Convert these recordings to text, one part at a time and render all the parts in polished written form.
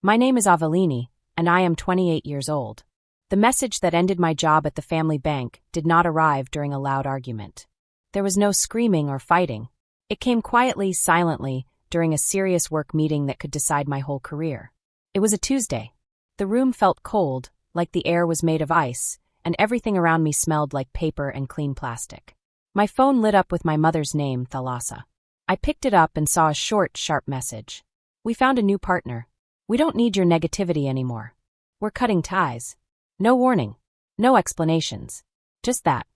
My name is Avellini, and I am 28 years old. The message that ended my job at the family bank did not arrive during a loud argument. There was no screaming or fighting. It came quietly, silently, during a serious work meeting that could decide my whole career. It was a Tuesday. The room felt cold, like the air was made of ice, and everything around me smelled like paper and clean plastic. My phone lit up with my mother's name, Thalassa. I picked it up and saw a short, sharp message. We found a new partner. We don't need your negativity anymore. We're cutting ties. No warning. No explanations. Just that.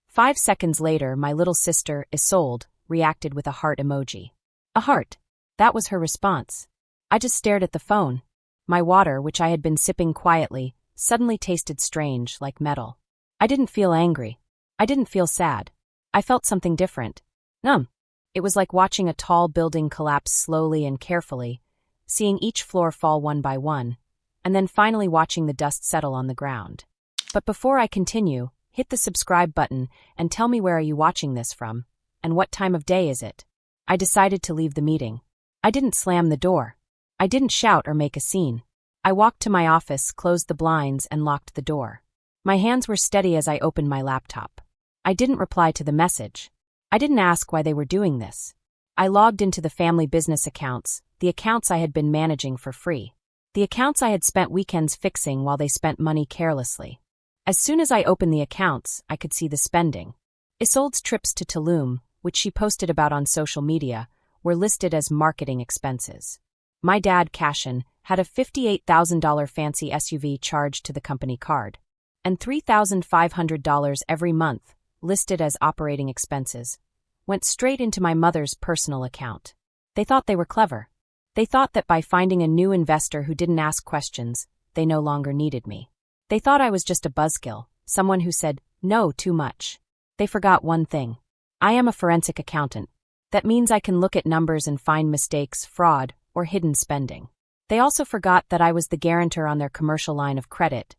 5 seconds later, my little sister, Isolde, reacted with a heart emoji. A heart. That was her response. I just stared at the phone. My water, which I had been sipping quietly, suddenly tasted strange, like metal. I didn't feel angry. I didn't feel sad. I felt something different. Numb. It was like watching a tall building collapse slowly and carefully, seeing each floor fall one by one, and then finally watching the dust settle on the ground. But before I continue, hit the subscribe button and tell me where are you watching this from, and what time of day is it? I decided to leave the meeting. I didn't slam the door. I didn't shout or make a scene. I walked to my office, closed the blinds, and locked the door. My hands were steady as I opened my laptop. I didn't reply to the message. I didn't ask why they were doing this. I logged into the family business accounts, the accounts I had been managing for free. The accounts I had spent weekends fixing while they spent money carelessly. As soon as I opened the accounts, I could see the spending. Isolde's trips to Tulum, which she posted about on social media, were listed as marketing expenses. My dad, Cashin, had a $58,000 fancy SUV charged to the company card, and $3,500 every month, listed as operating expenses, went straight into my mother's personal account. They thought they were clever. They thought that by finding a new investor who didn't ask questions, they no longer needed me. They thought I was just a buzzkill, someone who said, no, too much. They forgot one thing. I am a forensic accountant. That means I can look at numbers and find mistakes, fraud, or hidden spending. They also forgot that I was the guarantor on their commercial line of credit,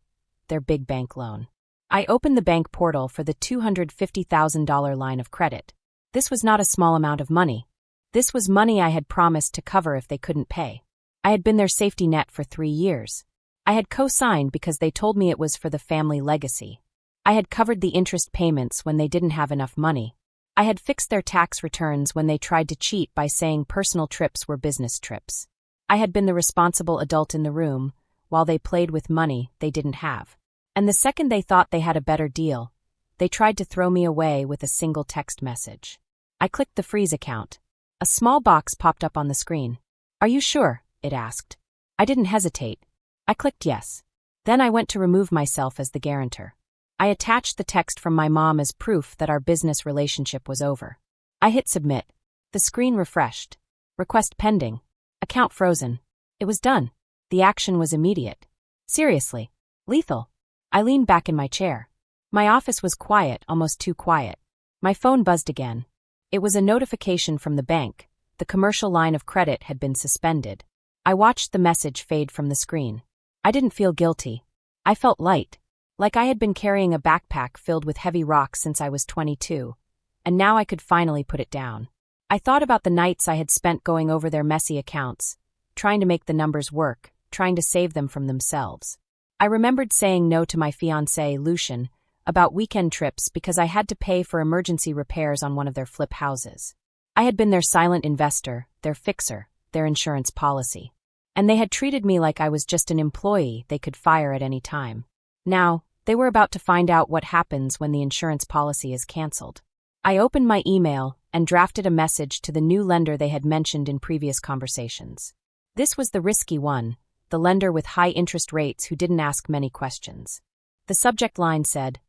their big bank loan. I opened the bank portal for the $250,000 line of credit. This was not a small amount of money. This was money I had promised to cover if they couldn't pay. I had been their safety net for 3 years. I had co-signed because they told me it was for the family legacy. I had covered the interest payments when they didn't have enough money. I had fixed their tax returns when they tried to cheat by saying personal trips were business trips. I had been the responsible adult in the room, while they played with money they didn't have. And the second they thought they had a better deal, they tried to throw me away with a single text message. I clicked the freeze account. A small box popped up on the screen. Are you sure? It asked. I didn't hesitate. I clicked yes. Then I went to remove myself as the guarantor. I attached the text from my mom as proof that our business relationship was over. I hit submit. The screen refreshed. Request pending. Account frozen. It was done. The action was immediate. Seriously. Lethal. I leaned back in my chair. My office was quiet, almost too quiet. My phone buzzed again. It was a notification from the bank. The commercial line of credit had been suspended. I watched the message fade from the screen. I didn't feel guilty. I felt light, like I had been carrying a backpack filled with heavy rocks since I was 22, and now I could finally put it down. I thought about the nights I had spent going over their messy accounts, trying to make the numbers work, trying to save them from themselves. I remembered saying no to my fiancé, Lucian, about weekend trips because I had to pay for emergency repairs on one of their flip houses. I had been their silent investor, their fixer, their insurance policy. And they had treated me like I was just an employee they could fire at any time. Now, they were about to find out what happens when the insurance policy is canceled. I opened my email and drafted a message to the new lender they had mentioned in previous conversations. This was the risky one, the lender with high interest rates who didn't ask many questions. The subject line said,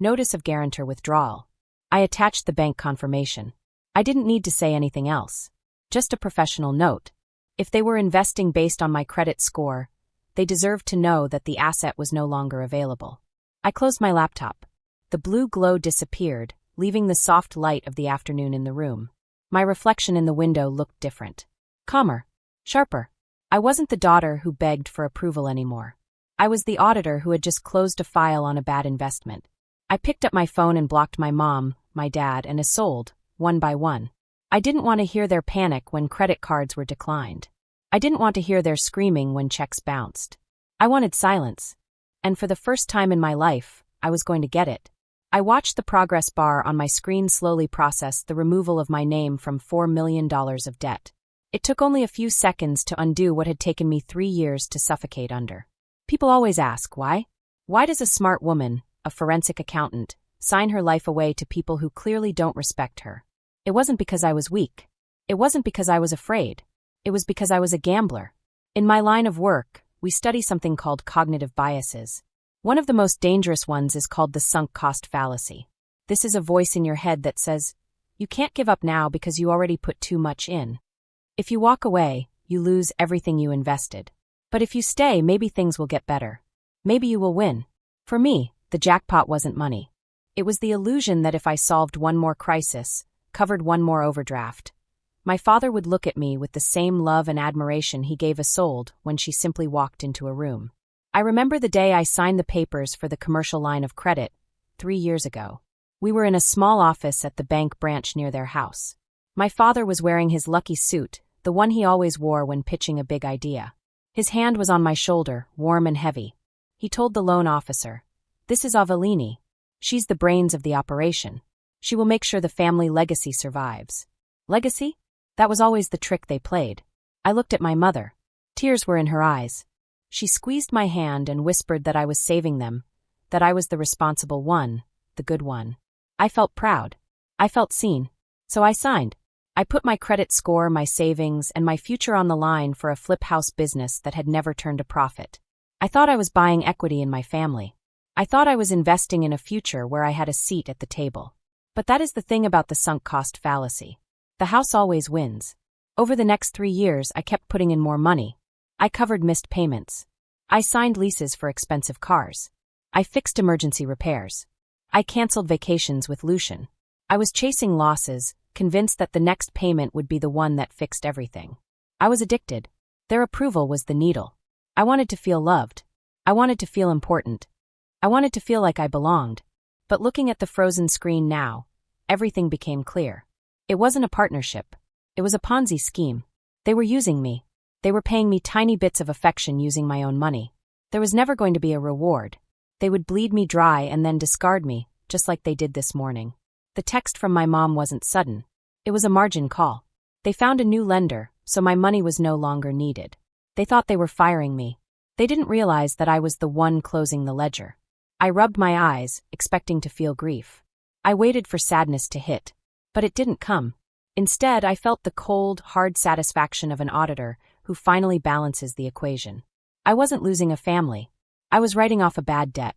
Notice of Guarantor Withdrawal. I attached the bank confirmation. I didn't need to say anything else. Just a professional note. If they were investing based on my credit score, they deserved to know that the asset was no longer available. I closed my laptop. The blue glow disappeared, leaving the soft light of the afternoon in the room. My reflection in the window looked different. Calmer. Sharper. I wasn't the daughter who begged for approval anymore. I was the auditor who had just closed a file on a bad investment. I picked up my phone and blocked my mom, my dad, and Isolde, one by one. I didn't want to hear their panic when credit cards were declined. I didn't want to hear their screaming when checks bounced. I wanted silence. And for the first time in my life, I was going to get it. I watched the progress bar on my screen slowly process the removal of my name from $4 million of debt. It took only a few seconds to undo what had taken me 3 years to suffocate under. People always ask, why? Why does a smart woman, a forensic accountant, sign her life away to people who clearly don't respect her? It wasn't because I was weak. It wasn't because I was afraid. It was because I was a gambler. In my line of work, we study something called cognitive biases. One of the most dangerous ones is called the sunk cost fallacy. This is a voice in your head that says, you can't give up now because you already put too much in. If you walk away, you lose everything you invested. But if you stay, maybe things will get better. Maybe you will win. For me, the jackpot wasn't money. It was the illusion that if I solved one more crisis, covered one more overdraft, my father would look at me with the same love and admiration he gave Isolde when she simply walked into a room. I remember the day I signed the papers for the commercial line of credit, 3 years ago. We were in a small office at the bank branch near their house. My father was wearing his lucky suit, the one he always wore when pitching a big idea. His hand was on my shoulder, warm and heavy. He told the loan officer, "This is Avellini. She's the brains of the operation. She will make sure the family legacy survives." Legacy? That was always the trick they played. I looked at my mother. Tears were in her eyes. She squeezed my hand and whispered that I was saving them, that I was the responsible one, the good one. I felt proud. I felt seen. So I signed. I put my credit score, my savings, and my future on the line for a flip house business that had never turned a profit. I thought I was buying equity in my family. I thought I was investing in a future where I had a seat at the table. But that is the thing about the sunk cost fallacy. The house always wins. Over the next 3 years, I kept putting in more money. I covered missed payments. I signed leases for expensive cars. I fixed emergency repairs. I canceled vacations with Lucian. I was chasing losses, convinced that the next payment would be the one that fixed everything. I was addicted. Their approval was the needle. I wanted to feel loved. I wanted to feel important. I wanted to feel like I belonged. But looking at the frozen screen now, everything became clear. It wasn't a partnership. It was a Ponzi scheme. They were using me. They were paying me tiny bits of affection using my own money. There was never going to be a reward. They would bleed me dry and then discard me, just like they did this morning. The text from my mom wasn't sudden. It was a margin call. They found a new lender, so my money was no longer needed. They thought they were firing me. They didn't realize that I was the one closing the ledger. I rubbed my eyes, expecting to feel grief. I waited for sadness to hit. But it didn't come. Instead, I felt the cold, hard satisfaction of an auditor who finally balances the equation. I wasn't losing a family. I was writing off a bad debt.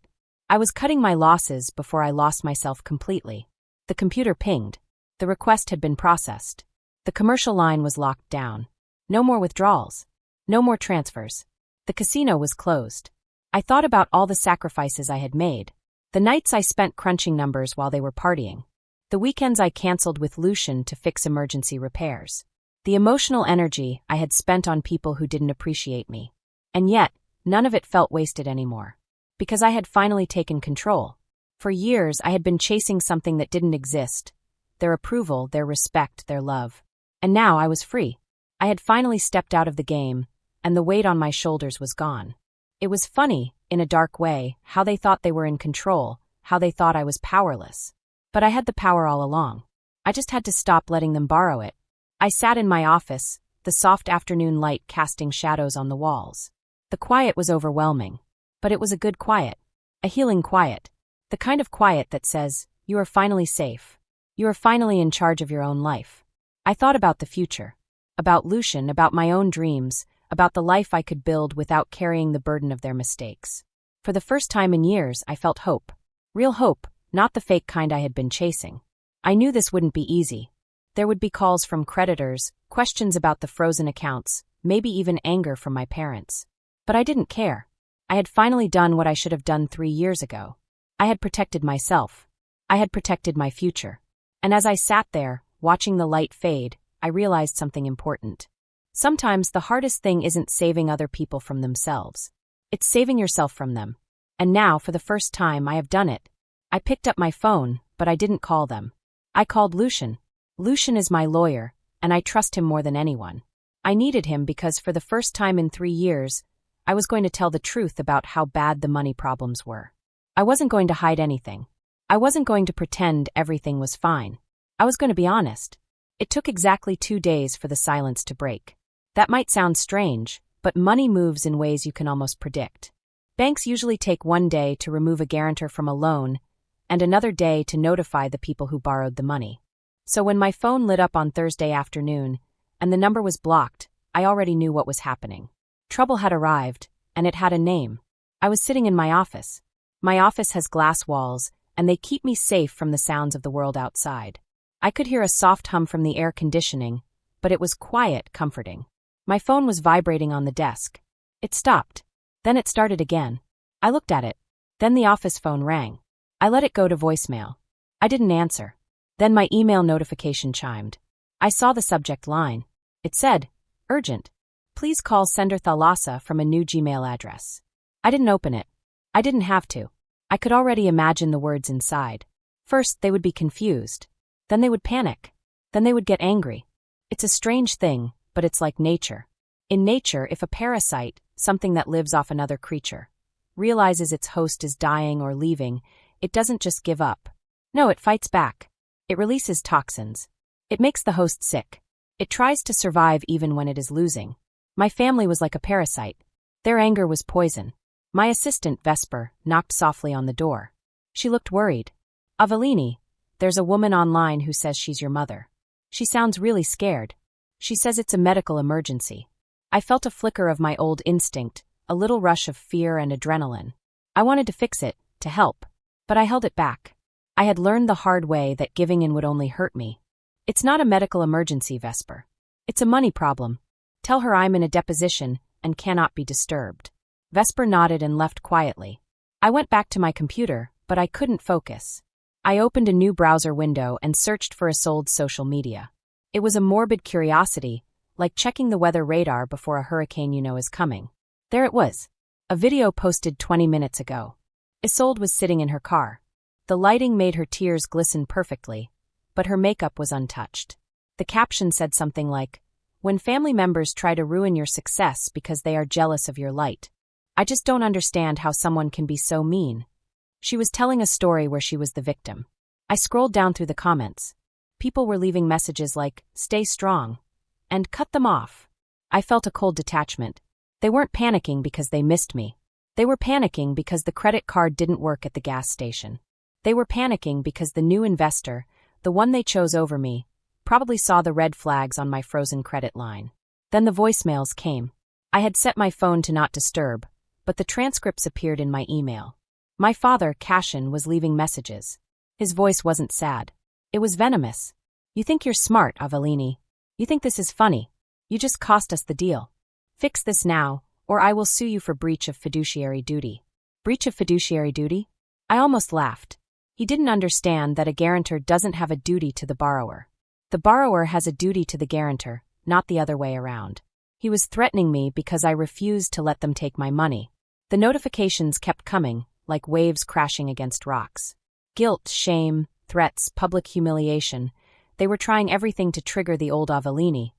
I was cutting my losses before I lost myself completely. The computer pinged. The request had been processed. The commercial line was locked down. No more withdrawals. No more transfers. The casino was closed. I thought about all the sacrifices I had made. The nights I spent crunching numbers while they were partying. The weekends I canceled with Lucian to fix emergency repairs. The emotional energy I had spent on people who didn't appreciate me. And yet, none of it felt wasted anymore. Because I had finally taken control. For years, I had been chasing something that didn't exist. Their approval, their respect, their love. And now I was free. I had finally stepped out of the game, and the weight on my shoulders was gone. It was funny, in a dark way, how they thought they were in control, how they thought I was powerless. But I had the power all along. I just had to stop letting them borrow it. I sat in my office, the soft afternoon light casting shadows on the walls. The quiet was overwhelming. But it was a good quiet. A healing quiet. The kind of quiet that says, you are finally safe. You are finally in charge of your own life. I thought about the future. About Lucian, about my own dreams, about the life I could build without carrying the burden of their mistakes. For the first time in years, I felt hope. Real hope. Not the fake kind I had been chasing. I knew this wouldn't be easy. There would be calls from creditors, questions about the frozen accounts, maybe even anger from my parents. But I didn't care. I had finally done what I should have done 3 years ago. I had protected myself. I had protected my future. And as I sat there, watching the light fade, I realized something important. Sometimes the hardest thing isn't saving other people from themselves. It's saving yourself from them. And now, for the first time, I have done it. I picked up my phone, but I didn't call them. I called Lucian. Lucian is my lawyer, and I trust him more than anyone. I needed him because for the first time in 3 years, I was going to tell the truth about how bad the money problems were. I wasn't going to hide anything. I wasn't going to pretend everything was fine. I was going to be honest. It took exactly 2 days for the silence to break. That might sound strange, but money moves in ways you can almost predict. Banks usually take 1 day to remove a guarantor from a loan and another day to notify the people who borrowed the money. So when my phone lit up on Thursday afternoon and the number was blocked, I already knew what was happening. Trouble had arrived, and it had a name. I was sitting in my office. My office has glass walls, and they keep me safe from the sounds of the world outside. I could hear a soft hum from the air conditioning, but it was quiet, comforting. My phone was vibrating on the desk. It stopped. Then it started again. I looked at it. Then the office phone rang. I let it go to voicemail. I didn't answer. Then my email notification chimed. I saw the subject line. It said, "Urgent. Please call sender Thalassa from a new Gmail address." I didn't open it. I didn't have to. I could already imagine the words inside. First, they would be confused. Then they would panic. Then they would get angry. It's a strange thing, but it's like nature. In nature, if a parasite, something that lives off another creature, realizes its host is dying or leaving, it doesn't just give up. No, it fights back. It releases toxins. It makes the host sick. It tries to survive even when it is losing. My family was like a parasite. Their anger was poison. My assistant, Vesper, knocked softly on the door. She looked worried. "Avellini, there's a woman online who says she's your mother. She sounds really scared. She says it's a medical emergency." I felt a flicker of my old instinct, a little rush of fear and adrenaline. I wanted to fix it, to help. But I held it back. I had learned the hard way that giving in would only hurt me. "It's not a medical emergency, Vesper. It's a money problem. Tell her I'm in a deposition and cannot be disturbed." Vesper nodded and left quietly. I went back to my computer, but I couldn't focus. I opened a new browser window and searched for Isolde's social media. It was a morbid curiosity, like checking the weather radar before a hurricane you know is coming. There it was. A video posted 20 minutes ago. Isolde was sitting in her car. The lighting made her tears glisten perfectly, but her makeup was untouched. The caption said something like, "When family members try to ruin your success because they are jealous of your light. I just don't understand how someone can be so mean." She was telling a story where she was the victim. I scrolled down through the comments. People were leaving messages like, "Stay strong," and "Cut them off." I felt a cold detachment. They weren't panicking because they missed me. They were panicking because the credit card didn't work at the gas station. They were panicking because the new investor, the one they chose over me, probably saw the red flags on my frozen credit line. Then the voicemails came. I had set my phone to not disturb, but the transcripts appeared in my email. My father, Cashin, was leaving messages. His voice wasn't sad. It was venomous. "You think you're smart, Avellini. You think this is funny. You just cost us the deal. Fix this now, or I will sue you for breach of fiduciary duty." Breach of fiduciary duty? I almost laughed. He didn't understand that a guarantor doesn't have a duty to the borrower. The borrower has a duty to the guarantor, not the other way around. He was threatening me because I refused to let them take my money. The notifications kept coming, like waves crashing against rocks. Guilt, shame, threats, public humiliation. They were trying everything to trigger the old Avellini,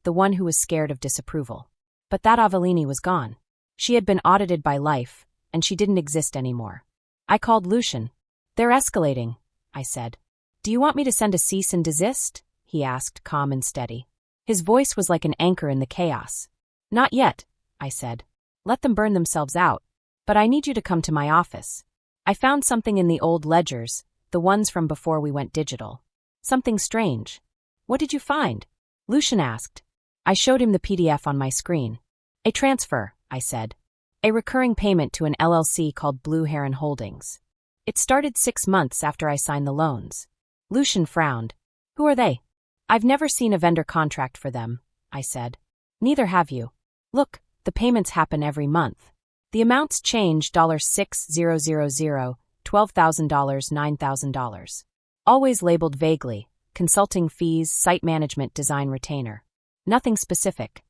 the one who was scared of disapproval. But that Avellini was gone. She had been audited by life, and she didn't exist anymore. I called Lucian. "They're escalating," I said. "Do you want me to send a cease and desist?" he asked, calm and steady. His voice was like an anchor in the chaos. "Not yet," I said. "Let them burn themselves out. But I need you to come to my office. I found something in the old ledgers, the ones from before we went digital. Something strange." "What did you find?" Lucian asked. I showed him the PDF on my screen. "A transfer," I said. "A recurring payment to an LLC called Blue Heron Holdings. It started 6 months after I signed the loans." Lucian frowned. "Who are they?" "I've never seen a vendor contract for them," I said. "Neither have you. Look, the payments happen every month. The amounts change $6,000, $12,000, $9,000. Always labeled vaguely, consulting fees, site management, design retainer. Nothing specific."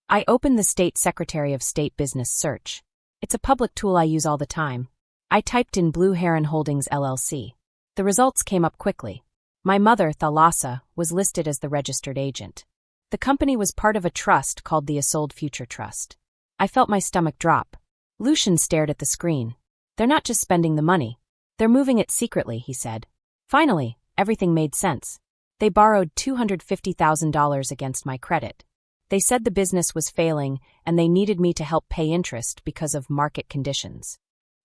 I opened the State Secretary of State Business Search. It's a public tool I use all the time. I typed in Blue Heron Holdings LLC. The results came up quickly. My mother, Thalassa, was listed as the registered agent. The company was part of a trust called the Isolde Future Trust. I felt my stomach drop. Lucian stared at the screen. They're not just spending the money. They're moving it secretly, he said. Finally, everything made sense. They borrowed $250,000 against my credit. They said the business was failing and they needed me to help pay interest because of market conditions.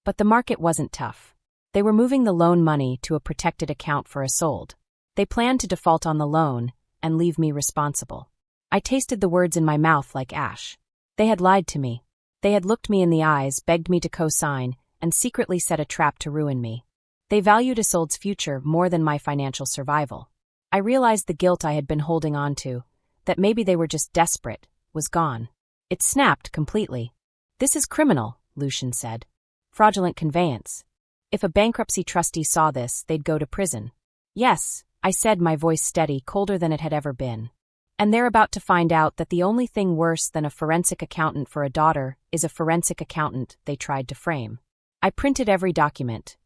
But the market wasn't tough. They were moving the loan money to a protected account for Isolde. They planned to default on the loan and leave me responsible. I tasted the words in my mouth like ash. They had lied to me. They had looked me in the eyes, begged me to co-sign, and secretly set a trap to ruin me. They valued Isolde's future more than my financial survival. I realized the guilt I had been holding on to, that maybe they were just desperate, was gone. It snapped completely. This is criminal, Lucian said. Fraudulent conveyance. If a bankruptcy trustee saw this, they'd go to prison. Yes, I said, my voice steady, colder than it had ever been. And they're about to find out that the only thing worse than a forensic accountant for a daughter is a forensic accountant they tried to frame. I printed every document.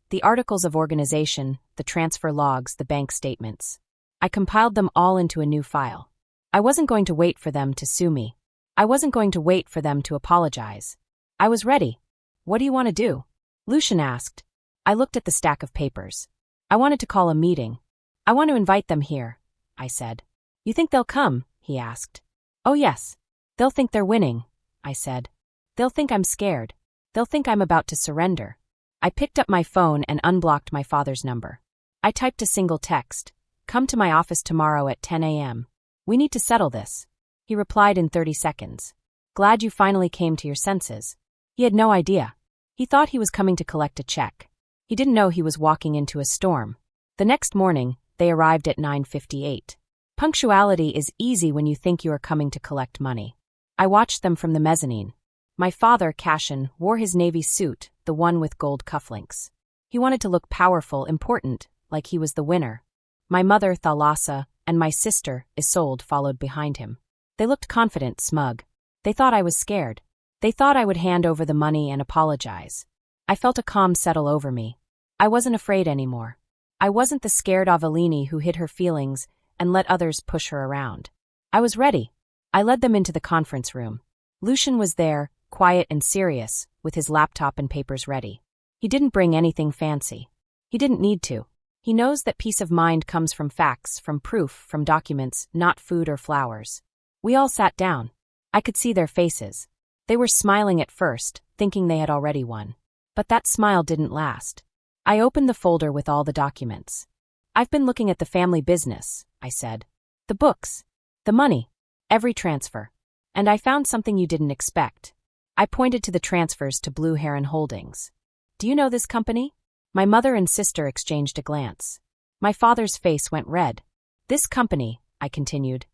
The articles of organization, the transfer logs, the bank statements. I compiled them all into a new file. I wasn't going to wait for them to sue me. I wasn't going to wait for them to apologize. I was ready. What do you want to do? Lucian asked. I looked at the stack of papers. I wanted to call a meeting. I want to invite them here, I said. You think they'll come? He asked. Oh yes. They'll think they're winning, I said. They'll think I'm scared. They'll think I'm about to surrender. I picked up my phone and unblocked my father's number. I typed a single text. Come to my office tomorrow at 10 a.m. We need to settle this. He replied in 30 seconds. Glad you finally came to your senses. He had no idea. He thought he was coming to collect a check. He didn't know he was walking into a storm. The next morning, they arrived at 9:58. Punctuality is easy when you think you are coming to collect money. I watched them from the mezzanine. My father, Cashin, wore his navy suit, the one with gold cufflinks. He wanted to look powerful, important, like he was the winner. My mother, Thalassa, and my sister, Isolde, followed behind him. They looked confident, smug. They thought I was scared. They thought I would hand over the money and apologize. I felt a calm settle over me. I wasn't afraid anymore. I wasn't the scared Avellini who hid her feelings and let others push her around. I was ready. I led them into the conference room. Lucian was there, quiet and serious, with his laptop and papers ready. He didn't bring anything fancy. He didn't need to. He knows that peace of mind comes from facts, from proof, from documents, not food or flowers. We all sat down. I could see their faces. They were smiling at first, thinking they had already won. But that smile didn't last. I opened the folder with all the documents. I've been looking at the family business, I said. The books. The money. Every transfer. And I found something you didn't expect. I pointed to the transfers to Blue Heron Holdings. Do you know this company? My mother and sister exchanged a glance. My father's face went red. This company, I continued,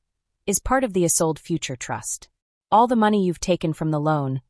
is part of the Isolde Future Trust. All the money you've taken from the loan,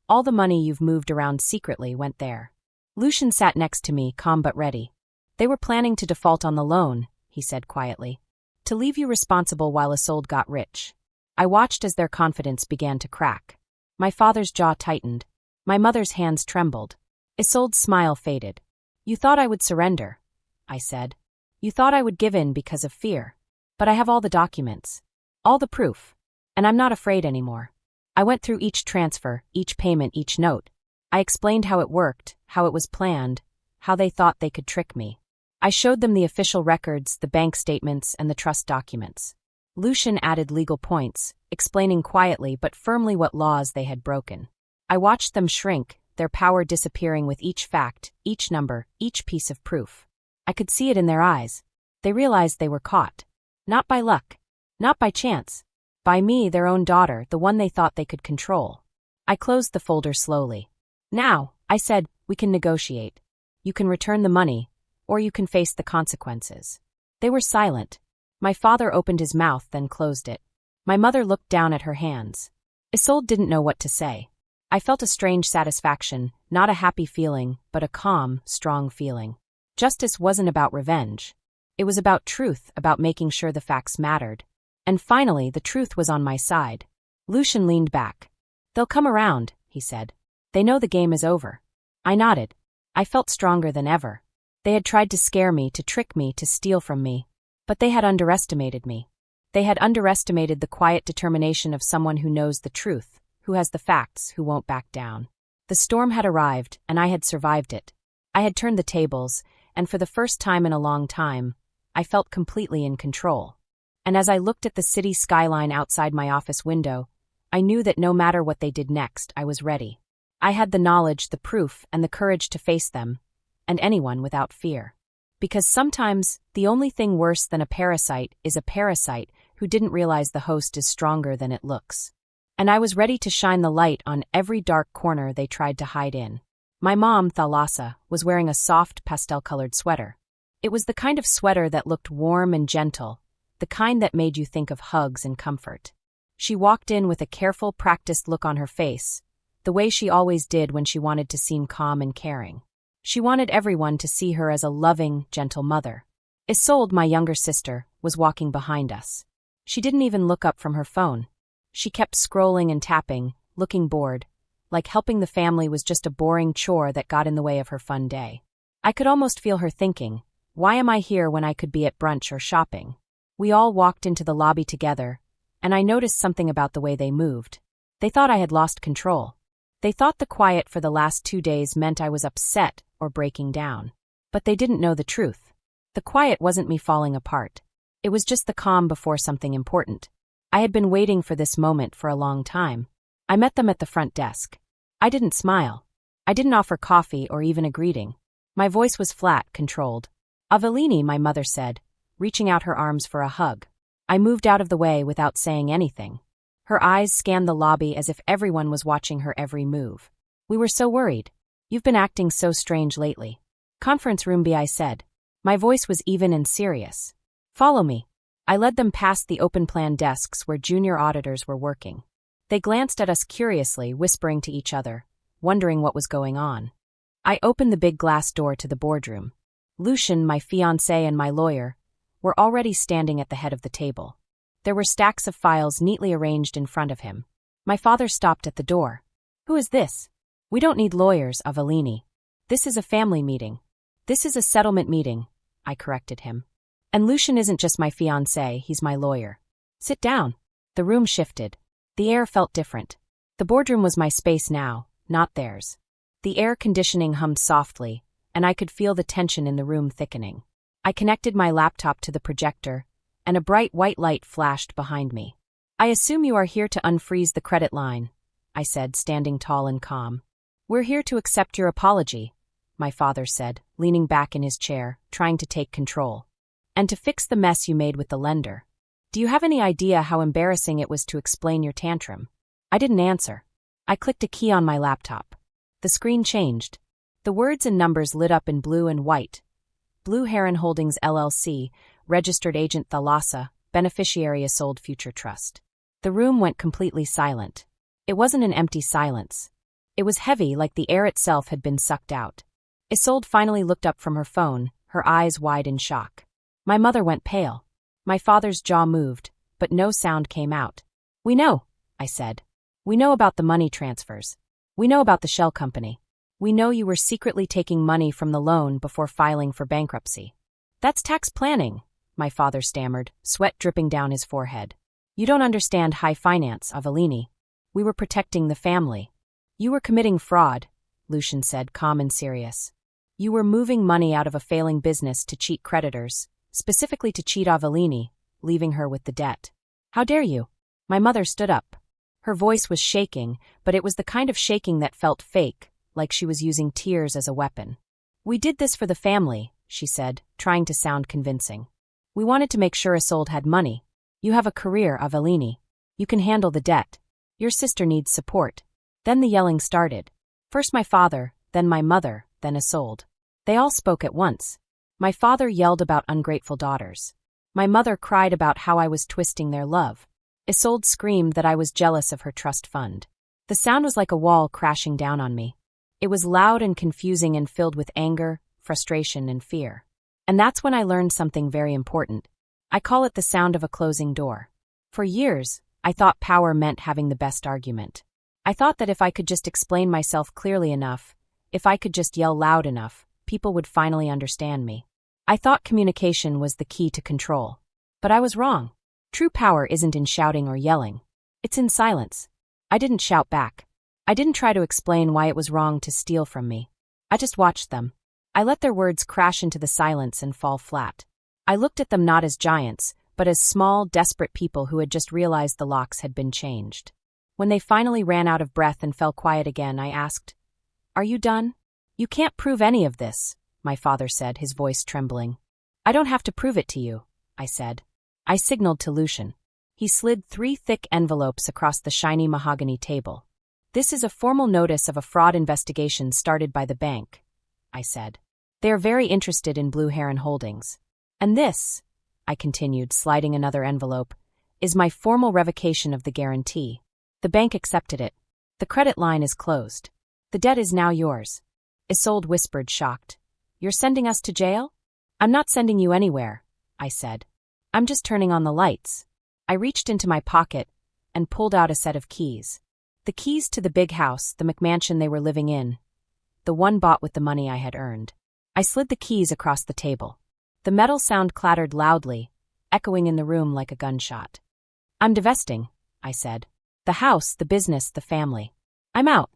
all the money you've moved around secretly went there. Lucian sat next to me, calm but ready. They were planning to default on the loan, he said quietly. To leave you responsible while Isolde got rich. I watched as their confidence began to crack. My father's jaw tightened. My mother's hands trembled. Isolde's smile faded. You thought I would surrender, I said. You thought I would give in because of fear. But I have all the documents. All the proof. And I'm not afraid anymore. I went through each transfer, each payment, each note. I explained how it worked, how it was planned, how they thought they could trick me. I showed them the official records, the bank statements, and the trust documents. Lucian added legal points, explaining quietly but firmly what laws they had broken. I watched them shrink, their power disappearing with each fact, each number, each piece of proof. I could see it in their eyes. They realized they were caught. Not by luck. Not by chance. By me, their own daughter, the one they thought they could control. I closed the folder slowly. Now, I said, we can negotiate. You can return the money, or you can face the consequences. They were silent. My father opened his mouth, then closed it. My mother looked down at her hands. Isolde didn't know what to say. I felt a strange satisfaction, not a happy feeling, but a calm, strong feeling. Justice wasn't about revenge. It was about truth, about making sure the facts mattered. And finally, the truth was on my side. Lucian leaned back. They'll come around, he said. They know the game is over. I nodded. I felt stronger than ever. They had tried to scare me, to trick me, to steal from me. But they had underestimated me. They had underestimated the quiet determination of someone who knows the truth, who has the facts, who won't back down. The storm had arrived, and I had survived it. I had turned the tables, and for the first time in a long time, I felt completely in control. And as I looked at the city skyline outside my office window, I knew that no matter what they did next, I was ready. I had the knowledge, the proof, and the courage to face them, and anyone without fear. Because sometimes, the only thing worse than a parasite is a parasite who didn't realize the host is stronger than it looks. And I was ready to shine the light on every dark corner they tried to hide in. My mom, Thalassa, was wearing a soft pastel-colored sweater. It was the kind of sweater that looked warm and gentle, the kind that made you think of hugs and comfort. She walked in with a careful, practiced look on her face, the way she always did when she wanted to seem calm and caring. She wanted everyone to see her as a loving, gentle mother. Isolde, my younger sister, was walking behind us. She didn't even look up from her phone. She kept scrolling and tapping, looking bored, like helping the family was just a boring chore that got in the way of her fun day. I could almost feel her thinking, why am I here when I could be at brunch or shopping? We all walked into the lobby together, and I noticed something about the way they moved. They thought I had lost control. They thought the quiet for the last 2 days meant I was upset or breaking down. But they didn't know the truth. The quiet wasn't me falling apart. It was just the calm before something important. I had been waiting for this moment for a long time. I met them at the front desk. I didn't smile. I didn't offer coffee or even a greeting. My voice was flat, controlled. "Avellini," my mother said, reaching out her arms for a hug. I moved out of the way without saying anything. Her eyes scanned the lobby as if everyone was watching her every move. "We were so worried. You've been acting so strange lately." "Conference room B," I said. My voice was even and serious. "Follow me." I led them past the open-plan desks where junior auditors were working. They glanced at us curiously, whispering to each other, wondering what was going on. I opened the big glass door to the boardroom. Lucien, my fiancé, and my lawyer were already standing at the head of the table. There were stacks of files neatly arranged in front of him. My father stopped at the door. "Who is this?" "We don't need lawyers, Avellini. This is a family meeting." "This is a settlement meeting," I corrected him. "And Lucien isn't just my fiancé, he's my lawyer." "Sit down." The room shifted. The air felt different. The boardroom was my space now, not theirs. The air conditioning hummed softly, and I could feel the tension in the room thickening. I connected my laptop to the projector, and a bright white light flashed behind me. "I assume you are here to unfreeze the credit line," I said, standing tall and calm. "We're here to accept your apology," my father said, leaning back in his chair, trying to take control. "And to fix the mess you made with the lender. Do you have any idea how embarrassing it was to explain your tantrum?" I didn't answer. I clicked a key on my laptop. The screen changed. The words and numbers lit up in blue and white. Blue Heron Holdings LLC, Registered Agent Thalassa, Beneficiary Isolde Future Trust. The room went completely silent. It wasn't an empty silence. It was heavy, like the air itself had been sucked out. Isolde finally looked up from her phone, her eyes wide in shock. My mother went pale. My father's jaw moved, but no sound came out. "We know," I said. "We know about the money transfers. We know about the shell company. We know you were secretly taking money from the loan before filing for bankruptcy." "That's tax planning," my father stammered, sweat dripping down his forehead. "You don't understand high finance, Avellini. We were protecting the family." "You were committing fraud," Lucien said, calm and serious. "You were moving money out of a failing business to cheat creditors, specifically to cheat Avellini, leaving her with the debt." "How dare you?" My mother stood up. Her voice was shaking, but it was the kind of shaking that felt fake, like she was using tears as a weapon. "We did this for the family," she said, trying to sound convincing. "We wanted to make sure Isolde had money. You have a career, Avellini. You can handle the debt. Your sister needs support." Then the yelling started. First my father, then my mother, then Isolde. They all spoke at once. My father yelled about ungrateful daughters. My mother cried about how I was twisting their love. Isolde screamed that I was jealous of her trust fund. The sound was like a wall crashing down on me. It was loud and confusing and filled with anger, frustration, and fear. And that's when I learned something very important. I call it the sound of a closing door. For years, I thought power meant having the best argument. I thought that if I could just explain myself clearly enough, if I could just yell loud enough, people would finally understand me. I thought communication was the key to control. But I was wrong. True power isn't in shouting or yelling. It's in silence. I didn't shout back. I didn't try to explain why it was wrong to steal from me. I just watched them. I let their words crash into the silence and fall flat. I looked at them not as giants, but as small, desperate people who had just realized the locks had been changed. When they finally ran out of breath and fell quiet again, I asked, "Are you done?" "You can't prove any of this," my father said, his voice trembling. "I don't have to prove it to you," I said. I signaled to Lucian. He slid 3 thick envelopes across the shiny mahogany table. "This is a formal notice of a fraud investigation started by the bank," I said. "They are very interested in Blue Heron Holdings. And this," I continued, sliding another envelope, "is my formal revocation of the guarantee. The bank accepted it. The credit line is closed. The debt is now yours." Isolde whispered, shocked. "You're sending us to jail?" "I'm not sending you anywhere," I said. "I'm just turning on the lights." I reached into my pocket and pulled out a set of keys. The keys to the big house, the McMansion they were living in. The one bought with the money I had earned. I slid the keys across the table. The metal sound clattered loudly, echoing in the room like a gunshot. "I'm divesting," I said. "The house, the business, the family. I'm out."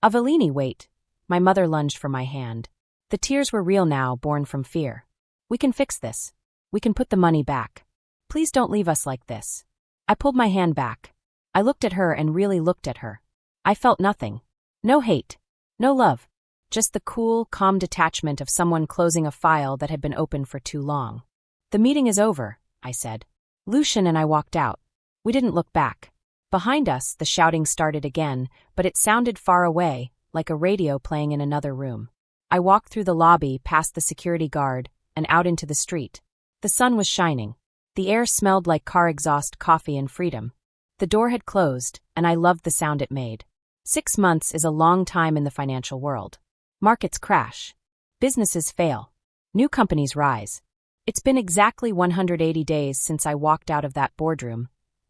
"Avellini, wait." My mother lunged for my hand. The tears were real now, born from fear. "We can fix this. We can put the money back. Please don't leave us like this." I pulled my hand back. I looked at her and really looked at her. I felt nothing. No hate. No love. Just the cool, calm detachment of someone closing a file that had been open for too long. "The meeting is over," I said. Lucian and I walked out. We didn't look back. Behind us, the shouting started again, but it sounded far away, like a radio playing in another room. I walked through the lobby, past the security guard, and out into the street. The sun was shining. The air smelled like car exhaust, coffee, and freedom. The door had closed, and I loved the sound it made. 6 months is a long time in the financial world. Markets crash. Businesses fail. New companies rise. It's been exactly 180 days since I walked out of that boardroom,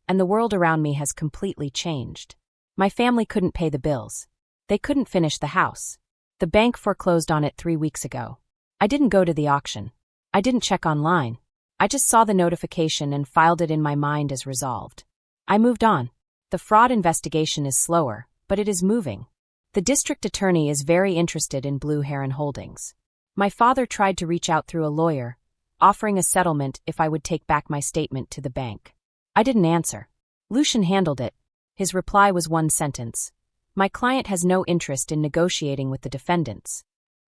and the world around me has completely changed. My family couldn't pay the bills. They couldn't finish the house. The bank foreclosed on it 3 weeks ago. I didn't go to the auction. I didn't check online. I just saw the notification and filed it in my mind as resolved. I moved on. The fraud investigation is slower, but it is moving. The district attorney is very interested in Blue Heron Holdings. My father tried to reach out through a lawyer, offering a settlement if I would take back my statement to the bank. I didn't answer. Lucian handled it. His reply was one sentence. "My client has no interest in negotiating with the defendants."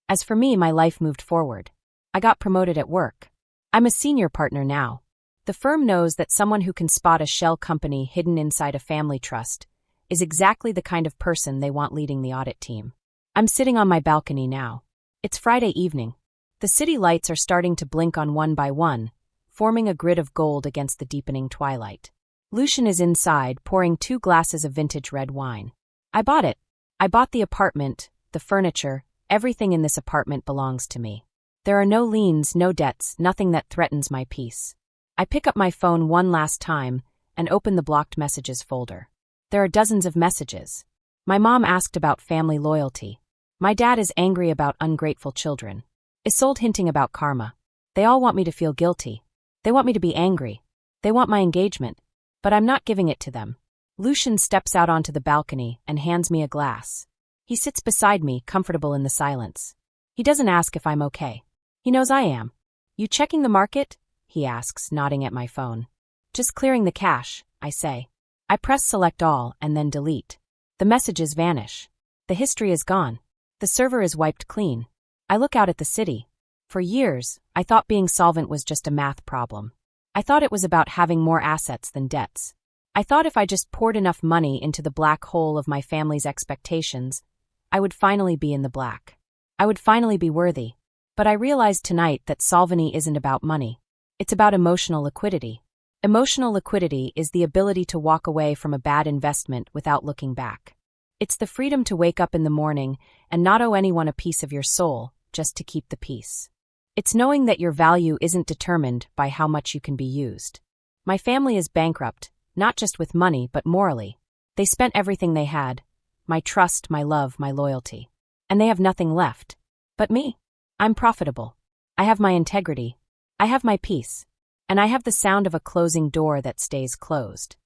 As for me, my life moved forward. I got promoted at work. I'm a senior partner now. The firm knows that someone who can spot a shell company hidden inside a family trust is exactly the kind of person they want leading the audit team. I'm sitting on my balcony now. It's Friday evening. The city lights are starting to blink on one by one, forming a grid of gold against the deepening twilight. Lucian is inside, pouring 2 glasses of vintage red wine. I bought it. I bought the apartment, the furniture, everything in this apartment belongs to me. There are no liens, no debts, nothing that threatens my peace. I pick up my phone one last time and open the blocked messages folder. There are dozens of messages. My mom asked about family loyalty. My dad is angry about ungrateful children. Isolde hinting about karma. They all want me to feel guilty. They want me to be angry. They want my engagement. But I'm not giving it to them. Lucian steps out onto the balcony and hands me a glass. He sits beside me, comfortable in the silence. He doesn't ask if I'm okay. He knows I am. "You checking the market?" he asks, nodding at my phone. "Just clearing the cache," I say. I press select all and then delete. The messages vanish. The history is gone. The server is wiped clean. I look out at the city. For years, I thought being solvent was just a math problem. I thought it was about having more assets than debts. I thought if I just poured enough money into the black hole of my family's expectations, I would finally be in the black. I would finally be worthy. But I realized tonight that solvency isn't about money. It's about emotional liquidity. Emotional liquidity is the ability to walk away from a bad investment without looking back. It's the freedom to wake up in the morning and not owe anyone a piece of your soul just to keep the peace. It's knowing that your value isn't determined by how much you can be used. My family is bankrupt, not just with money but morally. They spent everything they had, my trust, my love, my loyalty. And they have nothing left. But me. I'm profitable. I have my integrity. I have my peace. And I have the sound of a closing door that stays closed.